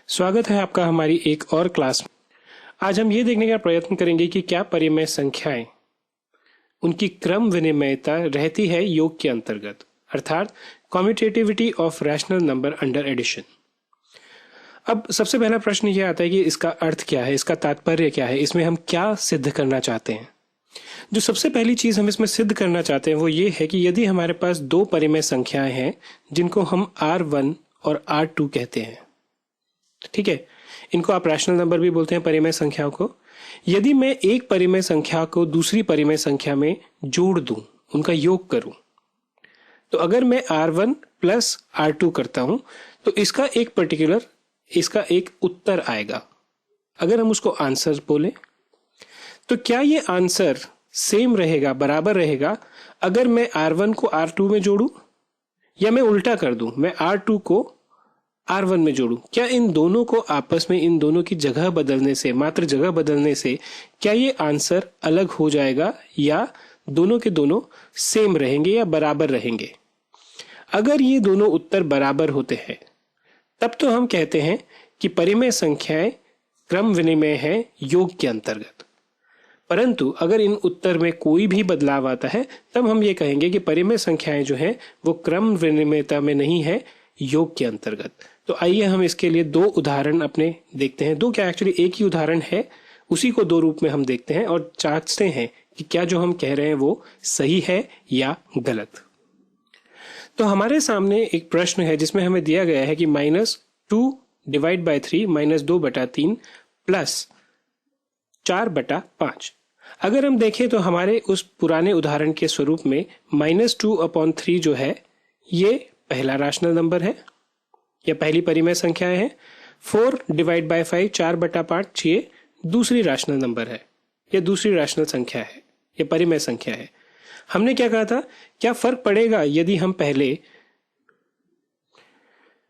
स्वागत है आपका हमारी एक और क्लास में। आज हम ये देखने का प्रयत्न करेंगे कि क्या परिमेय संख्याएं उनकी क्रम विनिमयता रहती है योग के अंतर्गत, अर्थात commutativity of rational number under addition. अब सबसे पहला प्रश्न ये आता है कि इसका अर्थ क्या है, इसका तात्पर्य क्या है, इसमें हम क्या सिद्ध करना चाहते हैं। जो सबसे पहली चीज हम इसमें सिद्ध करना चाहते हैं वो ये है कि यदि हमारे पास दो परिमेय संख्याएं हैं जिनको हम R1 और R2 कहते हैं, ठीक है, इनको आप रैशनल नंबर भी बोलते हैं परिमेय संख्याओं को। यदि मैं एक परिमेय संख्या को दूसरी परिमेय संख्या में जोड़ दूं, उनका योग करूं, तो अगर मैं R1 प्लस R2 करता हूं तो इसका एक उत्तर आएगा। अगर हम उसको आंसर बोले तो क्या ये आंसर सेम रहेगा, बराबर रहेगा अगर मैं R1 को R2 में जोड़ूं या मैं उल्टा कर दूं, मैं R2 को R1 में जोड़ूं? क्या इन दोनों को आपस में, इन दोनों की जगह बदलने से, मात्र जगह बदलने से क्या ये आंसर अलग हो जाएगा या दोनों के दोनों सेम रहेंगे या बराबर रहेंगे? अगर ये दोनों उत्तर बराबर होते हैं तब तो हम कहते हैं कि परिमेय संख्याएं क्रम विनिमेय है योग के अंतर्गत। परंतु अगर इन उत्तर में कोई भी बदलाव आता है तब हम ये कहेंगे कि परिमेय संख्याएं जो हैं वो क्रम विनिमयता में नहीं है, योग के अंतर्गत। तो आइए हम इसके लिए दो उदाहरण अपने देखते हैं। दो क्या, एक्चुअली एक ही उदाहरण है, उसी को दो रूप में हम देखते हैं और जांचते हैं कि क्या जो हम कह रहे हैं वो सही है या गलत। तो हमारे सामने एक प्रश्न है जिसमें हमें दिया गया है कि -2 डिवाइड बाय 3 -2/3 प्लस 4/5। अगर हम देखें तो हमारे उस पुराने उदाहरण के स्वरूप में -2/3 जो है ये पहला रैशनल नंबर है या पहली परिमेय संख्या है। 4 डिवाइड बाय 5 4/5 ये दूसरी रैशनल नंबर है या दूसरी रैशनल संख्या है या परिमेय संख्या है। हमने क्या कहा था, क्या फर्क पड़ेगा यदि हम पहले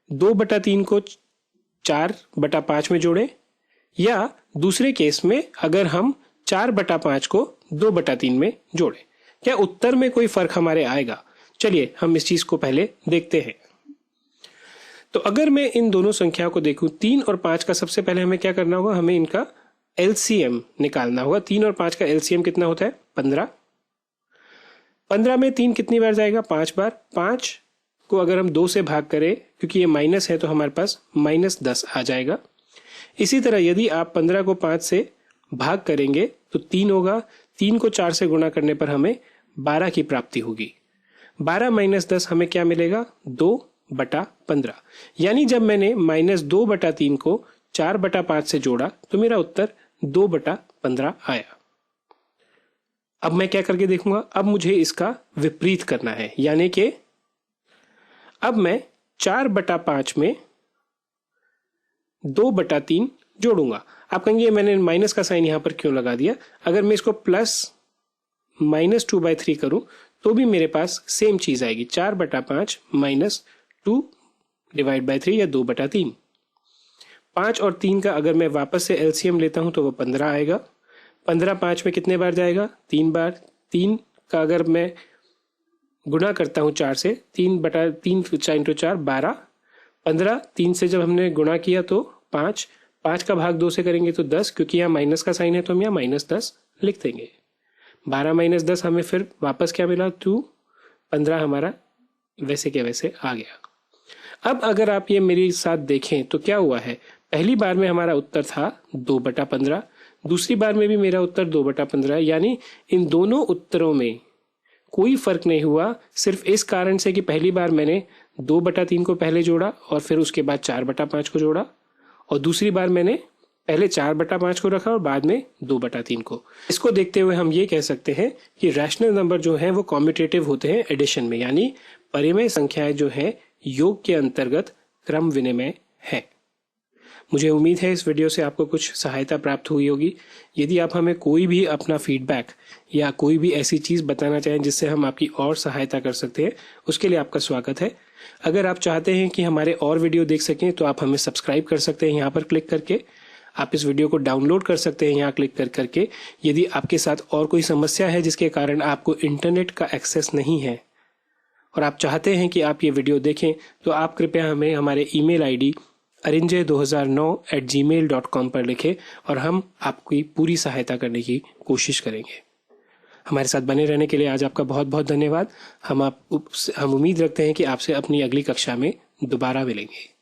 2/3 को 4/5 में जोड़े या दूसरे केस में अगर हम 4/5 को 2/3 में जोड़े? क्या उत्तर में कोई फर्क हमारे आएगा? चलिए हम इस चीज को पहले देखते हैं। तो अगर मैं इन दोनों संख्याओं को देखूं, 3 और 5 का, सबसे पहले हमें क्या करना होगा, हमें इनका एलसीएम निकालना होगा। 3 और 5 का एलसीएम कितना होता है? 15। 15 में 3 कितनी बार जाएगा? 5 बार। 5 को अगर हम 2 से भाग करें, क्योंकि ये माइनस है तो हमारे पास -10 आ जाएगा। इसी तरह यदि आप 15 को 5 से भाग करेंगे तो 3 होगा। 3 को 4 से गुणा करने पर हमें 12 की प्राप्ति होगी। 12 - 10 हमें क्या मिलेगा? 2/15। यानी जब मैंने -2/3 को 4/5 से जोड़ा तो मेरा उत्तर 2/15 आया। अब मैं क्या करके देखूंगा, अब मुझे इसका विपरीत करना है, यानी कि अब मैं 4/5 में 2/3 जोड़ूंगा। आप कहेंगे मैंने माइनस का साइन यहां पर क्यों लगा दिया? अगर मैं इसको प्लस -2/3 करूं तो भी मेरे पास सेम चीज आएगी, 4/5 -2 डिवाइड बाय 3 या 2/3। 5 और 3 का अगर मैं वापस से एलसीएम लेता हूं तो वो 15 आएगा। 15 5 में कितने बार जाएगा? 3 बार। 3 का अगर मैं गुणा करता हूं 4 से, 3/3 × 4 12। 15 3 से जब हमने गुणा किया तो 5 का भाग 2 से करेंगे तो 10, क्योंकि यहाँ माइनस का साइन है तो हम यहाँ -10 लिख देंगे। 12 - 10 हमें फिर वापस क्या मिला? 2। 15 हमारा वैसे के वैसे आ गया। अब अगर आप ये मेरे साथ देखें तो क्या हुआ है, पहली बार में हमारा उत्तर था 2/15, दूसरी बार में भी मेरा उत्तर 2/15, यानी इन दोनों उत्तरों में कोई फर्क नहीं हुआ, सिर्फ इस कारण से कि पहली बार मैंने 2/3 को पहले जोड़ा और फिर उसके बाद 4/5 को जोड़ा, और दूसरी बार मैंने पहले 4/5 को रखा और बाद में 2/3 को। इसको देखते हुए हम ये कह सकते हैं कि रैशनल नंबर जो है वो कम्यूटेटिव होते हैं एडिशन में, यानी परिमेय संख्याएं जो है योग के अंतर्गत क्रम विनिमय है। मुझे उम्मीद है इस वीडियो से आपको कुछ सहायता प्राप्त हुई होगी। यदि आप हमें कोई भी अपना फीडबैक या कोई भी ऐसी चीज बताना चाहें जिससे हम आपकी और सहायता कर सकते हैं, उसके लिए आपका स्वागत है। अगर आप चाहते हैं कि हमारे और वीडियो देख सकें तो आप हमें सब्सक्राइब कर सकते हैं यहाँ पर क्लिक करके। आप इस वीडियो को डाउनलोड कर सकते हैं यहाँ क्लिक करके। यदि आपके साथ और कोई समस्या है जिसके कारण आपको इंटरनेट का एक्सेस नहीं है और आप चाहते हैं कि आप ये वीडियो देखें, तो आप कृपया हमें हमारे ईमेल आईडी arinjay2009@gmail.com पर लिखें और हम आपकी पूरी सहायता करने की कोशिश करेंगे। हमारे साथ बने रहने के लिए आज आपका बहुत बहुत धन्यवाद। हम उम्मीद रखते हैं कि आपसे अपनी अगली कक्षा में दोबारा मिलेंगे।